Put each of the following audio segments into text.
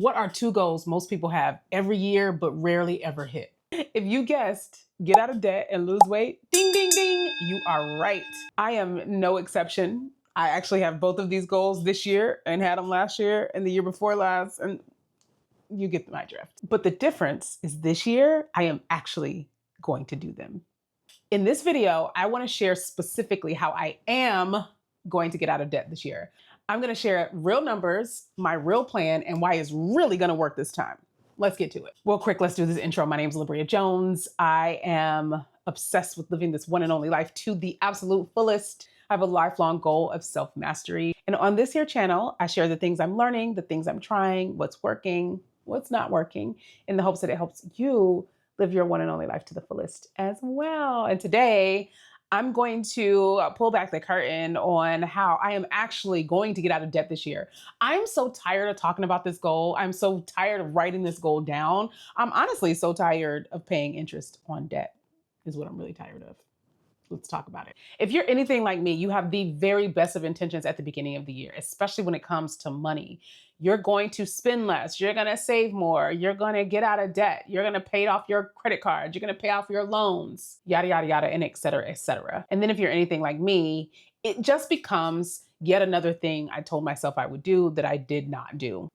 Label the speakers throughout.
Speaker 1: What are two goals most people have every year but rarely ever hit? If you guessed get out of debt and lose weight, ding, ding, ding, you are right. I am no exception. I actually have both of these goals this year and had them last year and the year before last, and you get my drift. But the difference is this year, I am actually going to do them. In this video, I want to share specifically how I am going to get out of debt this year. I'm going to share real numbers, my real plan, and why it's really going to work this time. Let's get to it. Well, quick, let's do this intro. My name is Labria Jones. I am obsessed with living this one and only life to the absolute fullest. I have a lifelong goal of self-mastery. And on this here channel, I share the things I'm learning, the things I'm trying, what's working, what's not working, in the hopes that it helps you live your one and only life to the fullest as well. And today, I'm going to pull back the curtain on how I am actually going to get out of debt this year. I'm so tired of talking about this goal. I'm so tired of writing this goal down. I'm honestly so tired of paying interest on debt, is what I'm really tired of. Let's talk about it. If you're anything like me, you have the very best of intentions at the beginning of the year, especially when it comes to money. You're going to spend less. You're going to save more. You're going to get out of debt. You're going to pay off your credit cards. You're going to pay off your loans, yada, yada, yada, and et cetera, et cetera. And then if you're anything like me, it just becomes yet another thing I told myself I would do that I did not do.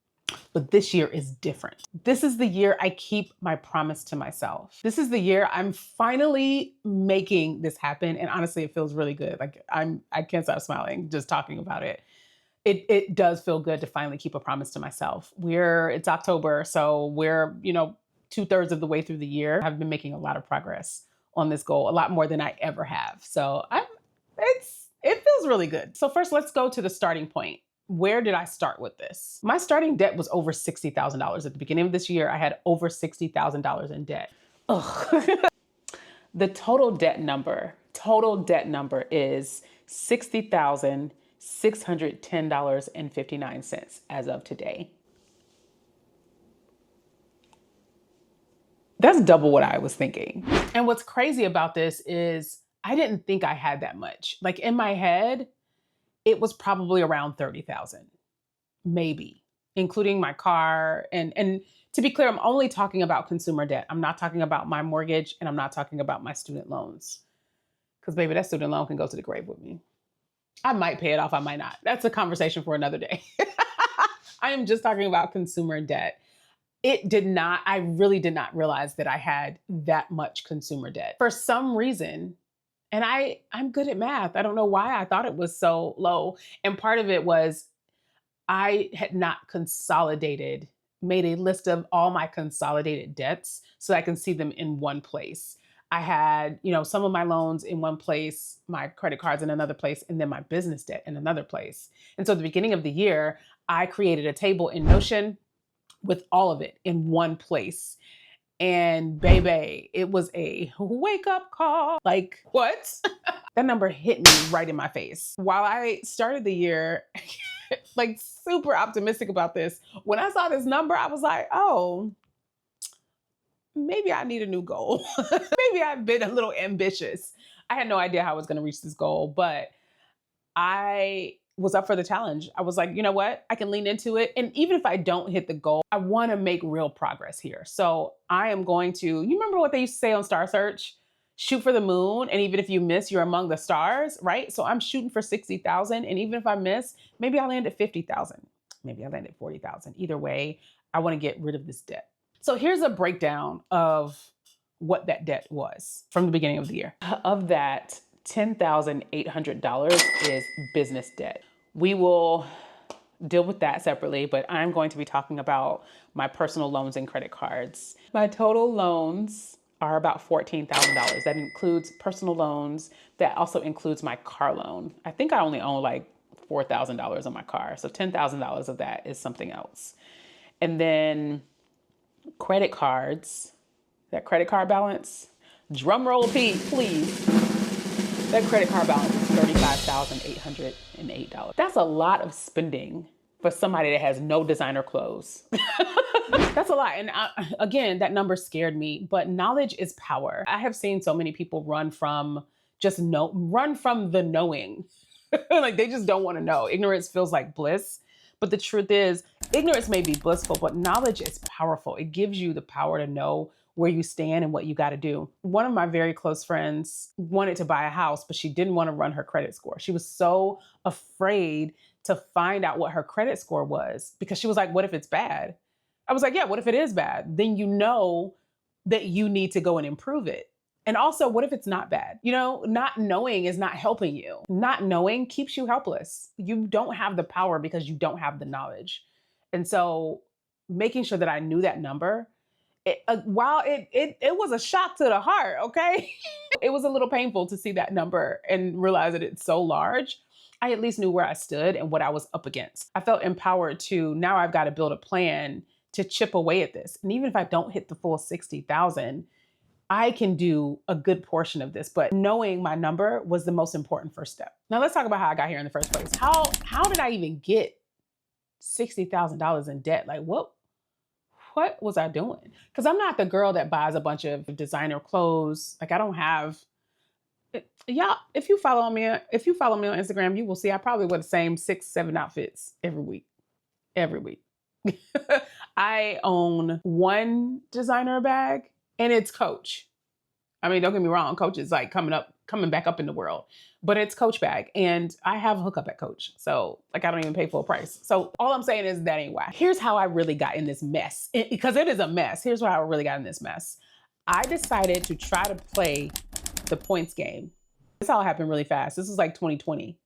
Speaker 1: But this year is different. This is the year I keep my promise to myself. This is the year I'm finally making this happen. And honestly, it feels really good. Like I can't stop smiling just talking about it. It does feel good to finally keep a promise to myself. It's October, so we're, 2/3 of the way through the year. I've been making a lot of progress on this goal, a lot more than I ever have. So it feels really good. So first, let's go to the starting point. Where did I start with this? My starting debt was over $60,000. At the beginning of this year, I had over $60,000 in debt. Ugh. The total debt number is $60,610.59 as of today. That's double what I was thinking. And what's crazy about this is I didn't think I had that much. Like in my head, it was probably around 30,000, maybe, including my car. And to be clear, I'm only talking about consumer debt. I'm not talking about my mortgage, and I'm not talking about my student loans. Because baby, that student loan can go to the grave with me. I might pay it off, I might not. That's a conversation for another day. I am just talking about consumer debt. I really did not realize that I had that much consumer debt. For some reason, and I'm good at math. I don't know why I thought it was so low. And part of it was I had not made a list of all my consolidated debts so I can see them in one place. I had, some of my loans in one place, my credit cards in another place, and then my business debt in another place. And so at the beginning of the year, I created a table in Notion with all of it in one place. And baby, it was a wake up call. Like, what? That number hit me right in my face. While I started the year, like super optimistic about this, when I saw this number, I was like, oh, maybe I need a new goal. Maybe I've been a little ambitious. I had no idea how I was going to reach this goal, but I was up for the challenge. I was like, you know what? I can lean into it. And even if I don't hit the goal, I want to make real progress here. So I am going to, you remember what they used to say on Star Search? Shoot for the moon. And even if you miss, you're among the stars, right? So I'm shooting for 60,000. And even if I miss, maybe I land at 50,000. Maybe I land at 40,000. Either way, I want to get rid of this debt. So here's a breakdown of what that debt was from the beginning of the year. Of that, $10,800 is business debt. We will deal with that separately, but I'm going to be talking about my personal loans and credit cards. My total loans are about $14,000. That includes personal loans. That also includes my car loan. I think I only own like $4,000 on my car. So $10,000 of that is something else. And then credit cards, that credit card balance, drum roll, Pete, please. That credit card balance is $35,808. That's a lot of spending for somebody that has no designer clothes. That's a lot. And again, that number scared me, but knowledge is power. I have seen so many people run from the knowing. Like they just don't want to know. Ignorance feels like bliss. But the truth is, ignorance may be blissful, but knowledge is powerful. It gives you the power to know where you stand and what you got to do. One of my very close friends wanted to buy a house, but she didn't want to run her credit score. She was so afraid to find out what her credit score was because she was like, what if it's bad? I was like, yeah, what if it is bad? Then you know that you need to go and improve it. And also, what if it's not bad? You know, not knowing is not helping you. Not knowing keeps you helpless. You don't have the power because you don't have the knowledge. And so making sure that I knew that number, while it was a shock to the heart, okay? It was a little painful to see that number and realize that it's so large. I at least knew where I stood and what I was up against. I felt empowered to, now I've got to build a plan to chip away at this. And even if I don't hit the full 60,000, I can do a good portion of this, but knowing my number was the most important first step. Now let's talk about how I got here in the first place. How did I even get $60,000 in debt? Like what was I doing? Because I'm not the girl that buys a bunch of designer clothes. Like I don't have, y'all, if you follow me on Instagram, you will see I probably wear the same 6-7 outfits every week. Every week. I own one designer bag and it's Coach. I mean, don't get me wrong, Coach is like coming back up in the world, but it's Coach bag. And I have a hookup at Coach. So like, I don't even pay full price. So all I'm saying is that ain't why. Here's how I really got in this mess, because it is a mess. Here's how I really got in this mess. I decided to try to play the points game. This all happened really fast. This was like 2020,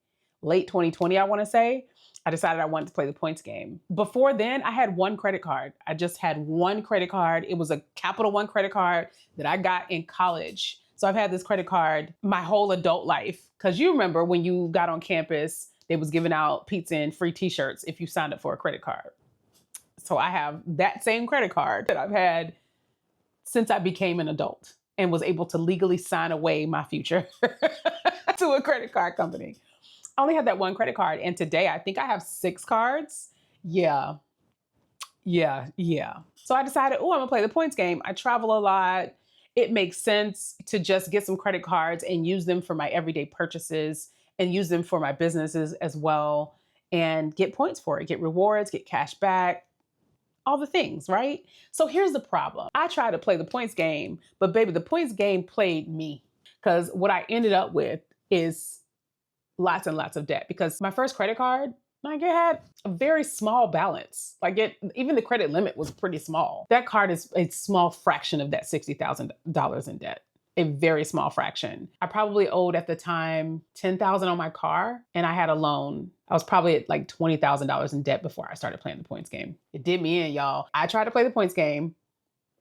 Speaker 1: late 2020, I want to say. I decided I wanted to play the points game. Before then, I had one credit card. I just had one credit card. It was a Capital One credit card that I got in college. So I've had this credit card my whole adult life. Because you remember when you got on campus, they was giving out pizza and free t-shirts if you signed up for a credit card. So I have that same credit card that I've had since I became an adult and was able to legally sign away my future to a credit card company. I only had that one credit card. And today I think I have 6 cards. Yeah. So I decided, I'm gonna play the points game. I travel a lot. It makes sense to just get some credit cards and use them for my everyday purchases and use them for my businesses as well and get points for it, get rewards, get cash back, all the things, right? So here's the problem. I tried to play the points game, but baby, the points game played me because what I ended up with is lots and lots of debt because my first credit card, like it had a very small balance. Like even the credit limit was pretty small. That card is a small fraction of that $60,000 in debt. A very small fraction. I probably owed at the time $10,000 on my car and I had a loan. I was probably at like $20,000 in debt before I started playing the points game. It did me in, y'all. I tried to play the points game.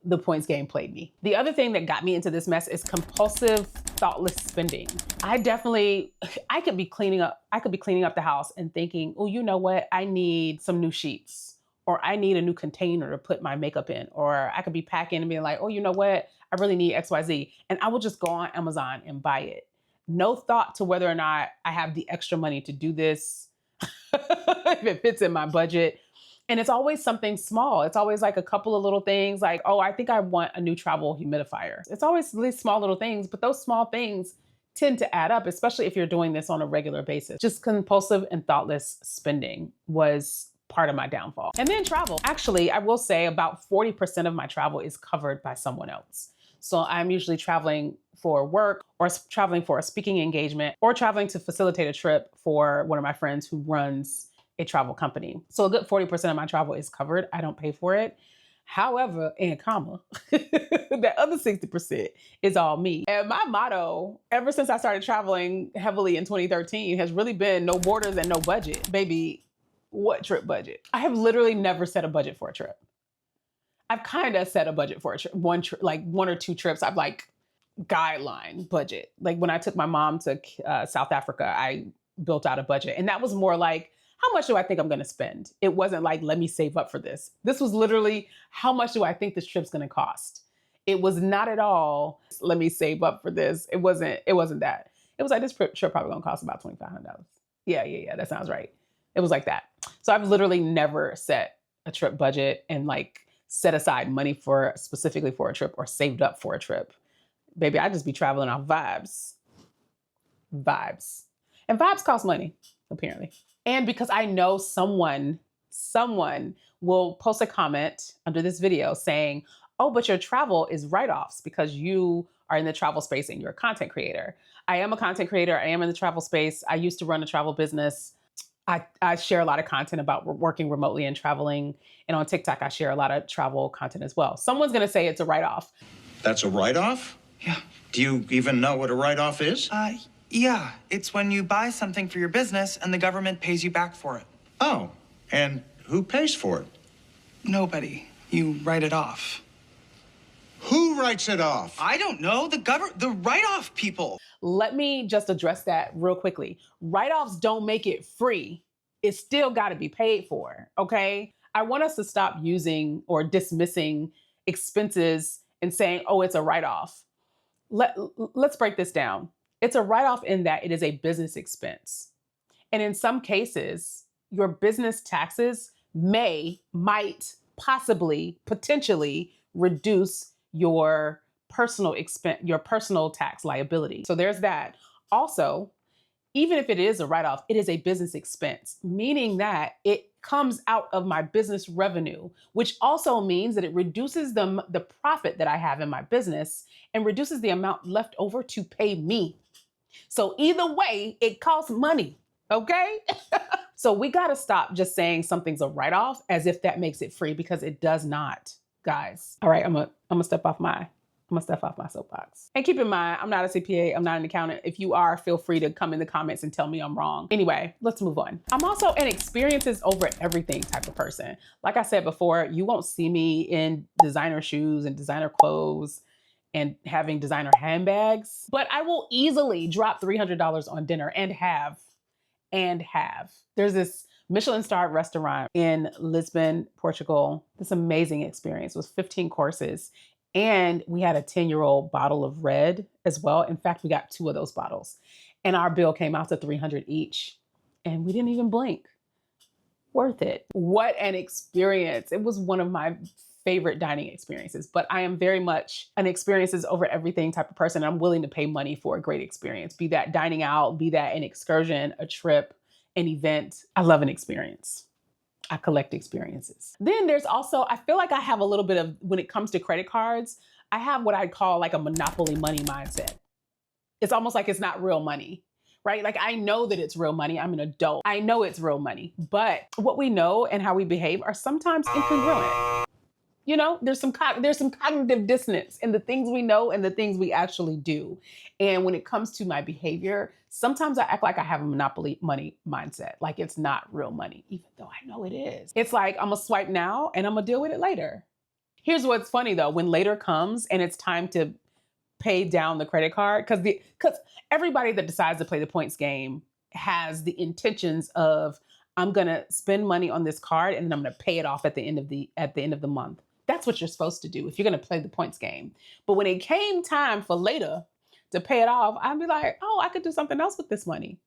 Speaker 1: The points game played me. The other thing that got me into this mess is compulsive, thoughtless spending. I could be cleaning up the house and thinking, oh, you know what? I need some new sheets, or I need a new container to put my makeup in, or I could be packing and being like, oh, you know what? I really need XYZ. And I will just go on Amazon and buy it. No thought to whether or not I have the extra money to do this, if it fits in my budget. And it's always something small. It's always like a couple of little things like, oh, I think I want a new travel humidifier. It's always these small little things, but those small things tend to add up, especially if you're doing this on a regular basis. Just compulsive and thoughtless spending was part of my downfall. And then travel. Actually, I will say about 40% of my travel is covered by someone else. So I'm usually traveling for work or traveling for a speaking engagement or traveling to facilitate a trip for one of my friends who runs a travel company. So a good 40% of my travel is covered. I don't pay for it. However, that other 60% is all me. And my motto, ever since I started traveling heavily in 2013, has really been no borders and no budget. Baby, what trip budget? I have literally never set a budget for a trip. I've kind of set a budget for a trip, like 1 or 2 trips. I've like guideline budget. Like when I took my mom to South Africa, I built out a budget. And that was more like, how much do I think I'm going to spend? It wasn't like, let me save up for this. This was literally, how much do I think this trip's going to cost? It was not at all, let me save up for this. It wasn't that. It was like, this trip probably going to cost about $2,500. Yeah, that sounds right. It was like that. So I've literally never set a trip budget and like set aside money specifically for a trip or saved up for a trip. Baby, I just be traveling off vibes. And vibes cost money, apparently. And because I know someone someone will post a comment under this video saying, oh, but your travel is write-offs because you are in the travel space and you're a content creator. I am a content creator. I am in the travel space. I used to run a travel business. I share a lot of content about working remotely and traveling. And on TikTok, I share a lot of travel content as well. Someone's going to say it's a write-off.
Speaker 2: That's a write-off?
Speaker 3: Yeah.
Speaker 2: Do you even know what a write-off is?
Speaker 3: Yeah. It's when you buy something for your business and the government pays you back for it.
Speaker 2: Oh, and who pays for it?
Speaker 3: Nobody. You write it off.
Speaker 2: Who writes it off?
Speaker 3: I don't know. The write-off people.
Speaker 1: Let me just address that real quickly. Write-offs don't make it free. It's still got to be paid for, okay? I want us to stop using or dismissing expenses and saying, oh, it's a write-off. Let's break this down. It's a write-off in that it is a business expense. And in some cases, your business taxes might, possibly, potentially reduce your personal expense, your personal tax liability. So there's that. Also, even if it is a write-off, it is a business expense, meaning that it comes out of my business revenue, which also means that it reduces the profit that I have in my business and reduces the amount left over to pay me. So either way, it costs money, okay? So we got to stop just saying something's a write-off as if that makes it free, because it does not, guys. All right, I'm gonna step off my soapbox. And keep in mind, I'm not a CPA, I'm not an accountant. If you are, feel free to come in the comments and tell me I'm wrong. Anyway, let's move on. I'm also an experiences over everything type of person. Like I said before, you won't see me in designer shoes and designer clothes and having designer handbags, but I will easily drop $300 on dinner and have. There's this Michelin-starred restaurant in Lisbon, Portugal. This amazing experience. It was 15 courses. And we had a 10-year-old bottle of red as well. In fact, we got 2 of those bottles. And our bill came out to $300 each. And we didn't even blink. Worth it. What an experience. It was one of my favorite dining experiences. But I am very much an experiences over everything type of person. I'm willing to pay money for a great experience. Be that dining out, be that an excursion, a trip, an event. I love an experience. I collect experiences. Then there's also, I feel like I have a little bit of, when it comes to credit cards, I have what I'd call like a monopoly money mindset. It's almost like it's not real money, right? Like I know that it's real money. I'm an adult. I know it's real money, but what we know and how we behave are sometimes incongruent. You know, there's some cognitive dissonance in the things we know and the things we actually do. And when it comes to my behavior, sometimes I act like I have a monopoly money mindset, like it's not real money, even though I know it is. It's like, I'm gonna swipe now and I'm gonna deal with it later. Here's what's funny though, when later comes and it's time to pay down the credit card, because everybody that decides to play the points game has the intentions of, I'm gonna spend money on this card and then I'm gonna pay it off at the end of the month. That's what you're supposed to do if you're going to play the points game. But when it came time for later to pay it off, I'd be like, oh, I could do something else with this money.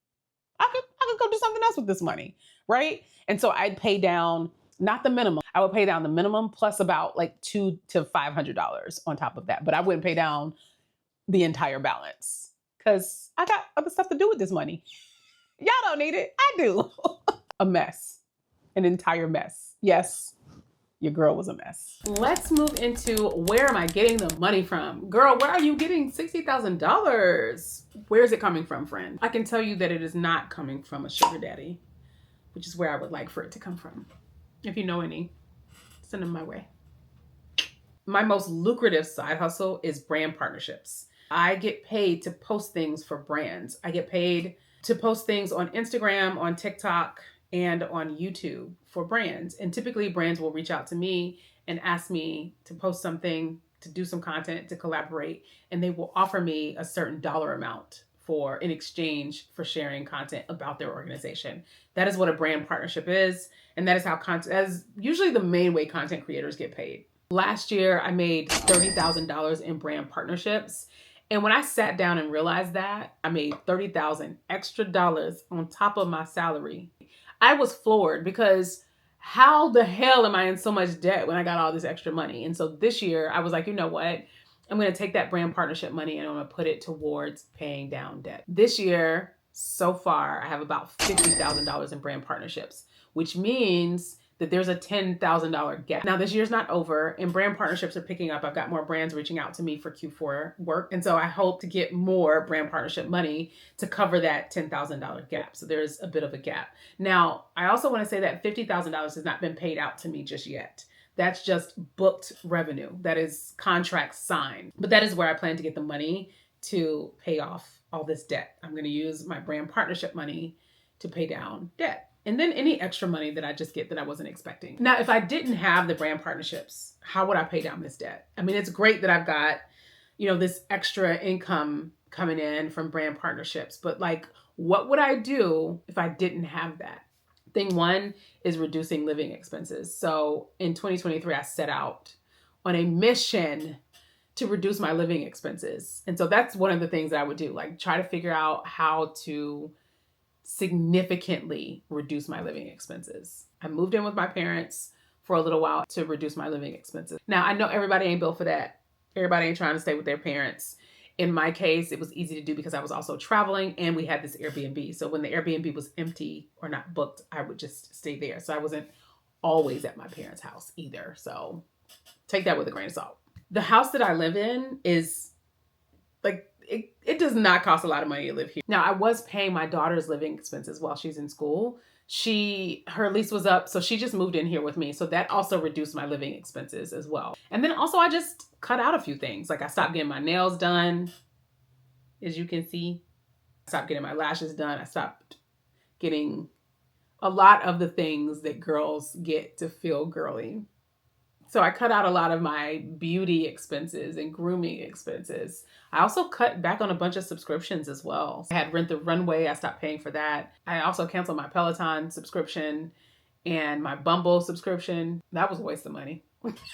Speaker 1: I could go do something else with this money, right? And so I'd pay down, not the minimum. I would pay down the minimum plus about like $200 to $500 on top of that. But I wouldn't pay down the entire balance because I got other stuff to do with this money. Y'all don't need it. I do. A mess. An entire mess. Yes. Your girl was a mess. Let's move into, where am I getting the money from? Girl, where are you getting $60,000? Where is it coming from, friend? I can tell you that it is not coming from a sugar daddy, which is where I would like for it to come from. If you know any, send them my way. My most lucrative side hustle is brand partnerships. I get paid to post things for brands. I get paid to post things on Instagram, on TikTok, and on YouTube for brands. And typically brands will reach out to me and ask me to post something, to do some content, to collaborate, and they will offer me a certain dollar amount in exchange for sharing content about their organization. That is what a brand partnership is. And that is how as usually the main way content creators get paid. Last year, I made $30,000 in brand partnerships. And when I sat down and realized that, I made $30,000 extra dollars on top of my salary. I was floored because how the hell am I in so much debt when I got all this extra money? And so this year I was like, you know what? I'm going to take that brand partnership money and I'm going to put it towards paying down debt. This year, so far, I have about $50,000 in brand partnerships, which means that there's a $10,000 gap. Now this year's not over and brand partnerships are picking up. I've got more brands reaching out to me for Q4 work. And so I hope to get more brand partnership money to cover that $10,000 gap. So there's a bit of a gap. Now, I also want to say that $50,000 has not been paid out to me just yet. That's just booked revenue. That is contracts signed. But that is where I plan to get the money to pay off all this debt. I'm going to use my brand partnership money to pay down debt. And then any extra money that I just get that I wasn't expecting. Now, if I didn't have the brand partnerships, how would I pay down this debt? I mean, it's great that I've got, this extra income coming in from brand partnerships, but like, what would I do if I didn't have that? Thing one is reducing living expenses. So in 2023, I set out on a mission to reduce my living expenses. And so that's one of the things that I would do, like try to figure out how to significantly reduce my living expenses. I moved in with my parents for a little while to reduce my living expenses. Now, I know everybody ain't built for that. Everybody ain't trying to stay with their parents. In my case, it was easy to do because I was also traveling and we had this Airbnb. So when the Airbnb was empty or not booked, I would just stay there. So I wasn't always at my parents' house either. So take that with a grain of salt. The house that I live in is like, it does not cost a lot of money to live here. Now, I was paying my daughter's living expenses while she's in school. Her lease was up, so she just moved in here with me. So that also reduced my living expenses as well. And then also I just cut out a few things. Like I stopped getting my nails done, as you can see. I stopped getting my lashes done. I stopped getting a lot of the things that girls get to feel girly. So I cut out a lot of my beauty expenses and grooming expenses. I also cut back on a bunch of subscriptions as well. I had Rent the Runway. I stopped paying for that. I also canceled my Peloton subscription and my Bumble subscription. That was a waste of money.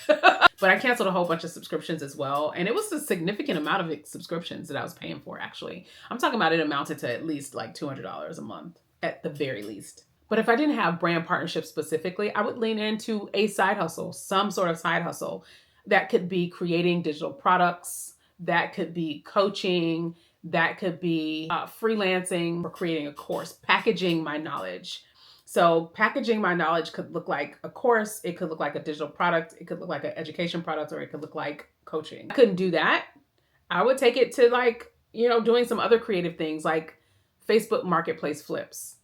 Speaker 1: But I canceled a whole bunch of subscriptions as well. And it was a significant amount of subscriptions that I was paying for, actually. I'm talking about it amounted to at least like $200 a month at the very least. But if I didn't have brand partnerships specifically, I would lean into a side hustle, some sort of side hustle. That could be creating digital products, that could be coaching, that could be freelancing or creating a course, packaging my knowledge. So packaging my knowledge could look like a course, it could look like a digital product, it could look like an education product, or it could look like coaching. I couldn't do that. I would take it to like, doing some other creative things like Facebook Marketplace flips.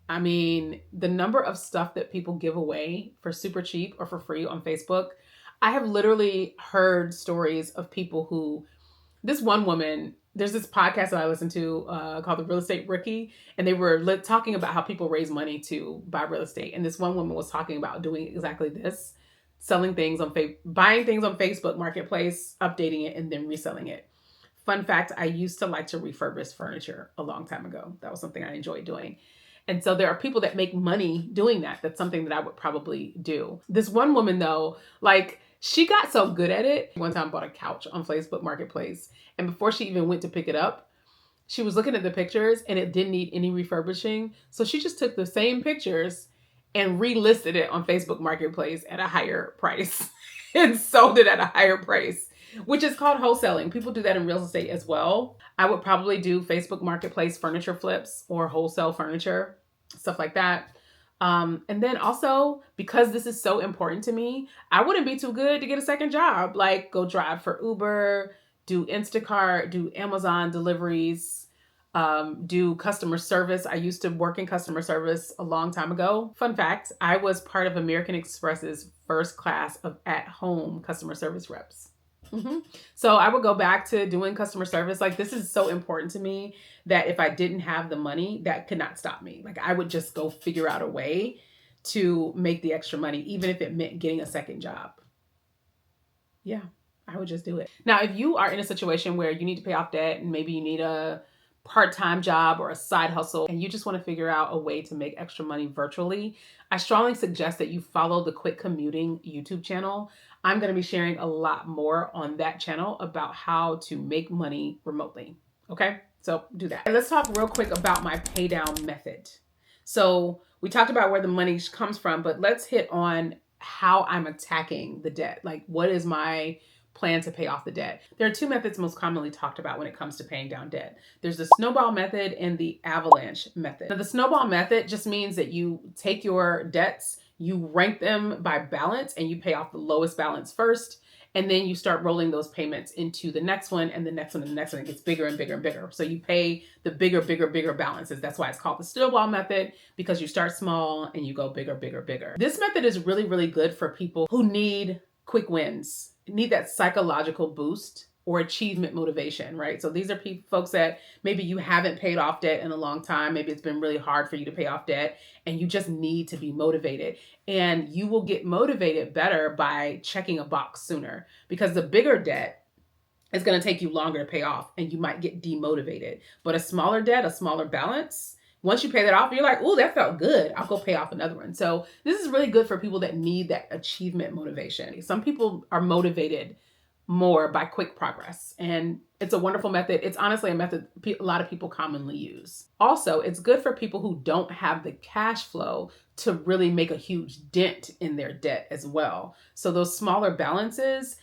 Speaker 1: I mean, the number of stuff that people give away for super cheap or for free on Facebook, I have literally heard stories of people who, this one woman, there's this podcast that I listened to called The Real Estate Rookie, and they were talking about how people raise money to buy real estate. And this one woman was talking about doing exactly this, selling things on buying things on Facebook Marketplace, updating it, and then reselling it. Fun fact, I used to like to refurbish furniture a long time ago. That was something I enjoyed doing. And so there are people that make money doing that. That's something that I would probably do. This one woman though, like she got so good at it. One time bought a couch on Facebook Marketplace. And before she even went to pick it up, she was looking at the pictures and it didn't need any refurbishing. So she just took the same pictures and relisted it on Facebook Marketplace at a higher price and sold it at a higher price, which is called wholesaling. People do that in real estate as well. I would probably do Facebook Marketplace furniture flips or wholesale furniture, stuff like that. And then also, because this is so important to me, I wouldn't be too good to get a second job, like go drive for Uber, do Instacart, do Amazon deliveries, do customer service. I used to work in customer service a long time ago. Fun fact, I was part of American Express's first class of at-home customer service reps. So I would go back to doing customer service. Like this is so important to me that if I didn't have the money, that could not stop me. Like I would just go figure out a way to make the extra money, even if it meant getting a second job. Yeah, I would just do it. Now, if you are in a situation where you need to pay off debt and maybe you need a part-time job or a side hustle and you just want to figure out a way to make extra money virtually, I strongly suggest that you follow the Quit Commuting YouTube channel. I'm going to be sharing a lot more on that channel about how to make money remotely. Okay, so do that. And let's talk real quick about my pay down method. So we talked about where the money comes from, but let's hit on how I'm attacking the debt. Like what is my plan to pay off the debt? There are two methods most commonly talked about when it comes to paying down debt. There's the snowball method and the avalanche method. Now, the snowball method just means that you take your debts, You rank them by balance and you pay off the lowest balance first. And then you start rolling those payments into the next one and the next one and the next one. It gets bigger and bigger and bigger. So you pay the bigger balances. That's why it's called the snowball method, because you start small and you go bigger. This method is really, really good for people who need quick wins, need that psychological boost or achievement motivation, right? So these are folks that maybe you haven't paid off debt in a long time. Maybe it's been really hard for you to pay off debt and you just need to be motivated. And you will get motivated better by checking a box sooner, because the bigger debt is going to take you longer to pay off and you might get demotivated. But a smaller debt, a smaller balance, once you pay that off, you're like, oh, that felt good. I'll go pay off another one. So this is really good for people that need that achievement motivation. Some people are motivated more by quick progress. And it's a wonderful method. It's honestly a method a lot of people commonly use. Also, it's good for people who don't have the cash flow to really make a huge dent in their debt as well. So those smaller balances,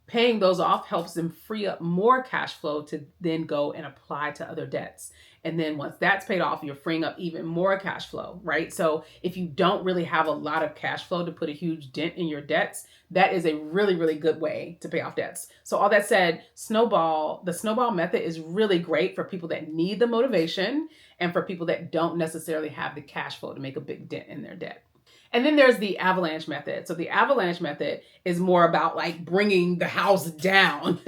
Speaker 1: paying those off helps them free up more cash flow to then go and apply to other debts. And then once that's paid off, you're freeing up even more cash flow, right? So if you don't really have a lot of cash flow to put a huge dent in your debts, that is a really, really good way to pay off debts. So all that said, the snowball method is really great for people that need the motivation and for people that don't necessarily have the cash flow to make a big dent in their debt. And then there's the avalanche method. So the avalanche method is more about like bringing the house down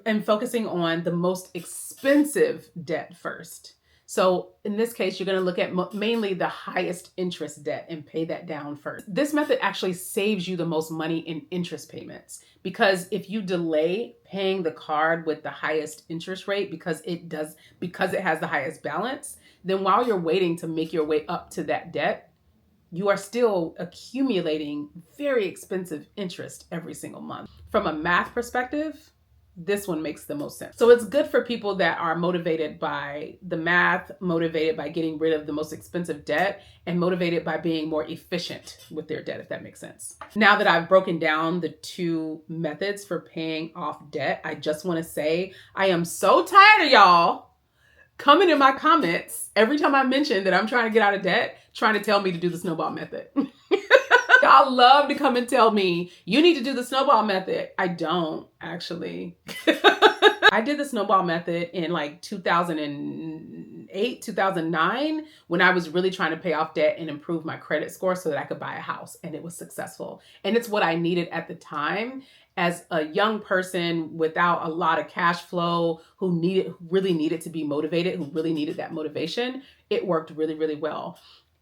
Speaker 1: and focusing on the most expensive debt first. So in this case, you're going to look at mainly the highest interest debt and pay that down first. This method actually saves you the most money in interest payments, because if you delay paying the card with the highest interest rate because it has the highest balance, then while you're waiting to make your way up to that debt, you are still accumulating very expensive interest every single month. From a math perspective, this one makes the most sense. So it's good for people that are motivated by the math, motivated by getting rid of the most expensive debt, and motivated by being more efficient with their debt, if that makes sense. Now that I've broken down the two methods for paying off debt, I just want to say I am so tired of y'all coming in my comments every time I mention that I'm trying to get out of debt, trying to tell me to do the snowball method. Y'all love to come and tell me, you need to do the snowball method. I don't, actually. I did the snowball method in like 2008, 2009, when I was really trying to pay off debt and improve my credit score so that I could buy a house. And it was successful. And it's what I needed at the time as a young person without a lot of cash flow, who really needed to be motivated, who really needed that motivation. It worked really, really well.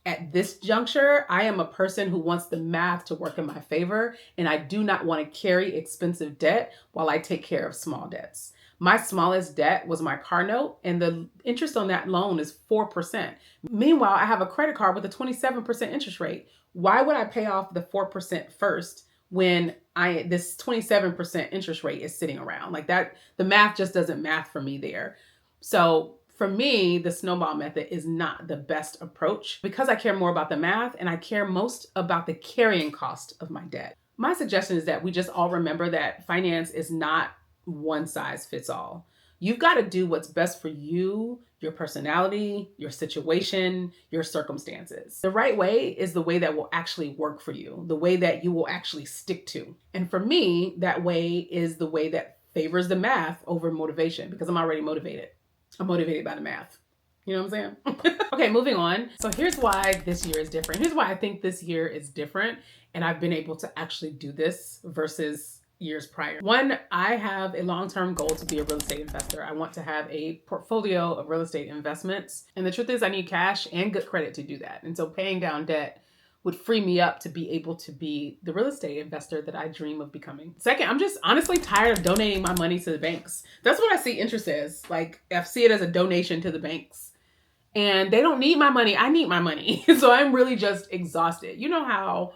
Speaker 1: At this juncture, I am a person who wants the math to work in my favor, and I do not want to carry expensive debt while I take care of small debts. My smallest debt was my car note, and the interest on that loan is 4%. Meanwhile, I have a credit card with a 27% interest rate. Why would I pay off the 4% first when this 27% interest rate is sitting around? Like that, the math just doesn't math for me there. So for me, the snowball method is not the best approach because I care more about the math and I care most about the carrying cost of my debt. My suggestion is that we just all remember that finance is not one size fits all. You've got to do what's best for you, your personality, your situation, your circumstances. The right way is the way that will actually work for you, the way that you will actually stick to. And for me, that way is the way that favors the math over motivation because I'm already motivated. I'm motivated by the math. You know what I'm saying? Okay, moving on. So here's why this year is different. Here's why I think this year is different. And I've been able to actually do this versus years prior. One, I have a long-term goal to be a real estate investor. I want to have a portfolio of real estate investments. And the truth is I need cash and good credit to do that. And so paying down debt would free me up to be able to be the real estate investor that I dream of becoming. Second, I'm just honestly tired of donating my money to the banks. That's what I see interest as. Like, I see it as a donation to the banks. And they don't need my money. I need my money. So I'm really just exhausted. You know how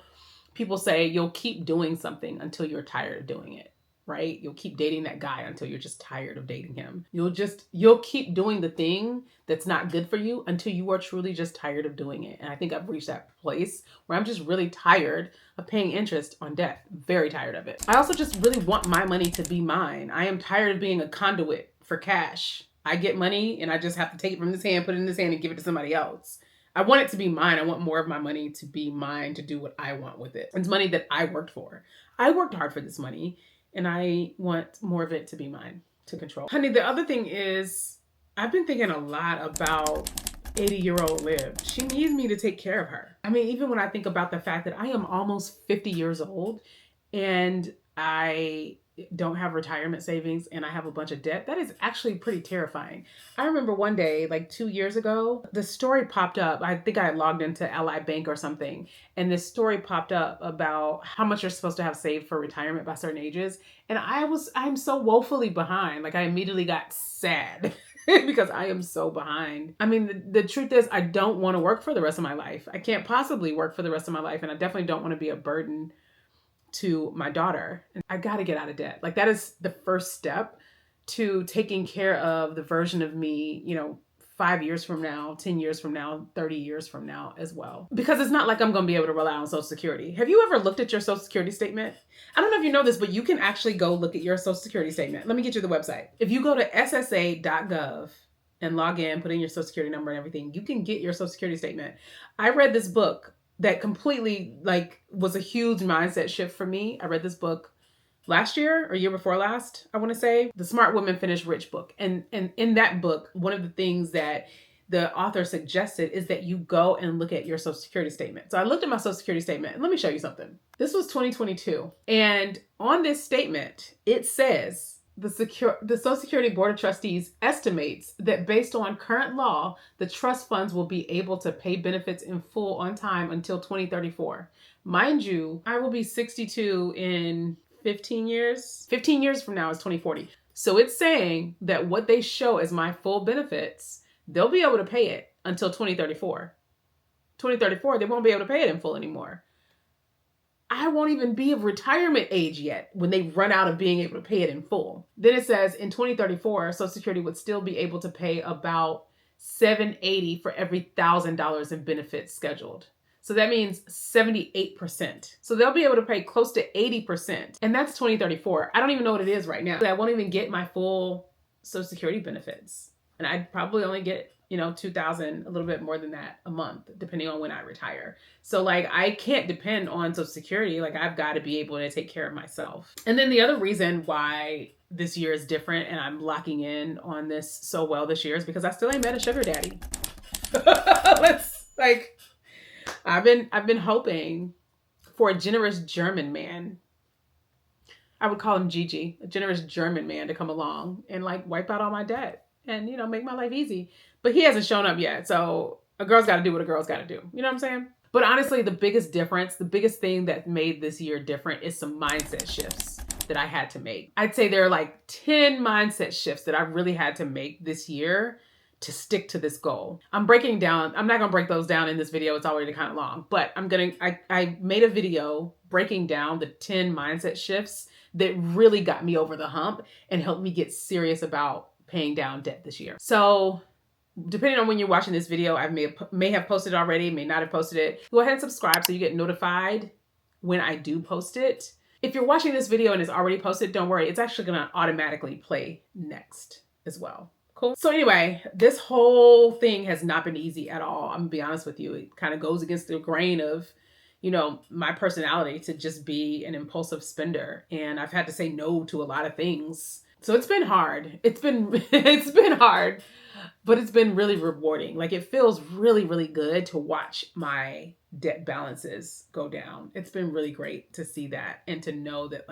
Speaker 1: people say you'll keep doing something until you're tired of doing it, right? You'll keep dating that guy until you're just tired of dating him. You'll keep doing the thing that's not good for you until you are truly just tired of doing it. And I think I've reached that place where I'm just really tired of paying interest on debt. Very tired of it. I also just really want my money to be mine. I am tired of being a conduit for cash. I get money and I just have to take it from this hand, put it in this hand and give it to somebody else. I want it to be mine. I want more of my money to be mine to do what I want with it. It's money that I worked for. I worked hard for this money, and I want more of it to be mine to control. Honey, the other thing is I've been thinking a lot about 80-year-old Liv. She needs me to take care of her. I mean, even when I think about the fact that I am almost 50 years old and I don't have retirement savings and I have a bunch of debt, that is actually pretty terrifying. I remember one day, like 2 years ago, the story popped up. I think I had logged into Ally Bank or something, and this story popped up about how much you're supposed to have saved for retirement by certain ages. And I'm so woefully behind. Like, I immediately got sad because I am so behind. I mean, the truth is, I don't want to work for the rest of my life. I can't possibly work for the rest of my life, and I definitely don't want to be a burden to my daughter. And I got to get out of debt. Like, that is the first step to taking care of the version of me, 5 years from now, 10 years from now, 30 years from now as well. Because it's not like I'm going to be able to rely on Social Security. Have you ever looked at your Social Security statement? I don't know if you know this, but you can actually go look at your Social Security statement. Let me get you the website. If you go to ssa.gov and log in, put in your Social Security number and everything, you can get your Social Security statement. I read this book that completely was a huge mindset shift for me. I read this book last year or year before last, I want to say, the Smart Women Finish Rich book. And in that book, one of the things that the author suggested is that you go and look at your Social Security statement. So I looked at my Social Security statement, and let me show you something. This was 2022. And on this statement, it says, the Social Security Board of Trustees estimates that based on current law, the trust funds will be able to pay benefits in full on time until 2034. Mind you, I will be 62 in 15 years. 15 years from now is 2040. So it's saying that what they show as my full benefits, they'll be able to pay it until 2034. 2034, they won't be able to pay it in full anymore. I won't even be of retirement age yet when they run out of being able to pay it in full. Then it says in 2034, Social Security would still be able to pay about $780 for every $1,000 in benefits scheduled. So that means 78%. So they'll be able to pay close to 80%. And that's 2034. I don't even know what it is right now. I won't even get my full Social Security benefits. And I'd probably only get, $2,000, a little bit more than that a month, depending on when I retire. So I can't depend on Social Security. I've got to be able to take care of myself. And then the other reason why this year is different and I'm locking in on this so well this year is because I still ain't met a sugar daddy. I've been hoping for a generous German man. I would call him Gigi, a generous German man to come along and wipe out all my debt and, make my life easy. But he hasn't shown up yet. So a girl's got to do what a girl's got to do. You know what I'm saying? But honestly, the biggest difference, the biggest thing that made this year different is some mindset shifts that I had to make. I'd say there are 10 mindset shifts that I really had to make this year to stick to this goal. I'm not going to break those down in this video. It's already kind of long, but I made a video breaking down the 10 mindset shifts that really got me over the hump and helped me get serious about paying down debt this year. So depending on when you're watching this video, I may have posted it already, may not have posted it. Go ahead and subscribe so you get notified when I do post it. If you're watching this video and it's already posted, don't worry. It's actually going to automatically play next as well. Cool. So anyway, this whole thing has not been easy at all. I'm gonna be honest with you. It kind of goes against the grain of, my personality to just be an impulsive spender. And I've had to say no to a lot of things. So it's been hard. It's been hard, but it's been really rewarding. It feels really, really good to watch my debt balances go down. It's been really great to see that and to know that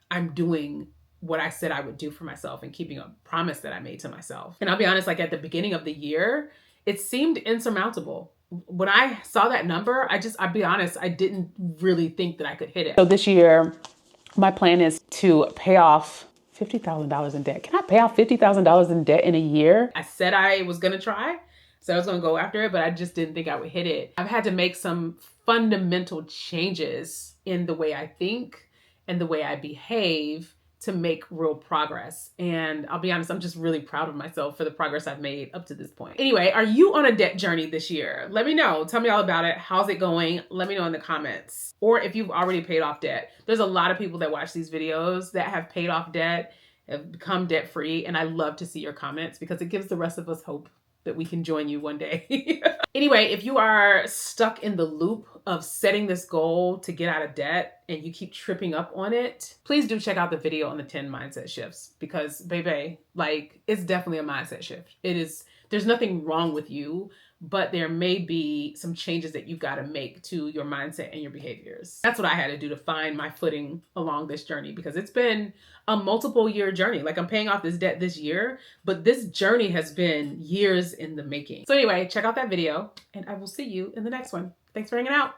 Speaker 1: I'm doing what I said I would do for myself and keeping a promise that I made to myself. And I'll be honest, at the beginning of the year, it seemed insurmountable. When I saw that number, I'll be honest, I didn't really think that I could hit it. So this year, my plan is to pay off $50,000 in debt. Can I pay off $50,000 in debt in a year? I said I was going to try. So I was going to go after it, but I just didn't think I would hit it. I've had to make some fundamental changes in the way I think and the way I behave to make real progress. And I'll be honest, I'm just really proud of myself for the progress I've made up to this point. Anyway, are you on a debt journey this year? Let me know. Tell me all about it. How's it going? Let me know in the comments. Or if you've already paid off debt. There's a lot of people that watch these videos that have paid off debt, have become debt free. And I love to see your comments because it gives the rest of us hope that we can join you one day. Anyway, if you are stuck in the loop of setting this goal to get out of debt and you keep tripping up on it, please do check out the video on the 10 mindset shifts, because baby, like, it's definitely a mindset shift. It is, there's nothing wrong with you, but there may be some changes that you've got to make to your mindset and your behaviors. That's what I had to do to find my footing along this journey, because it's been a multiple year journey. Like, I'm paying off this debt this year, but this journey has been years in the making. So anyway, check out that video and I will see you in the next one. Thanks for hanging out.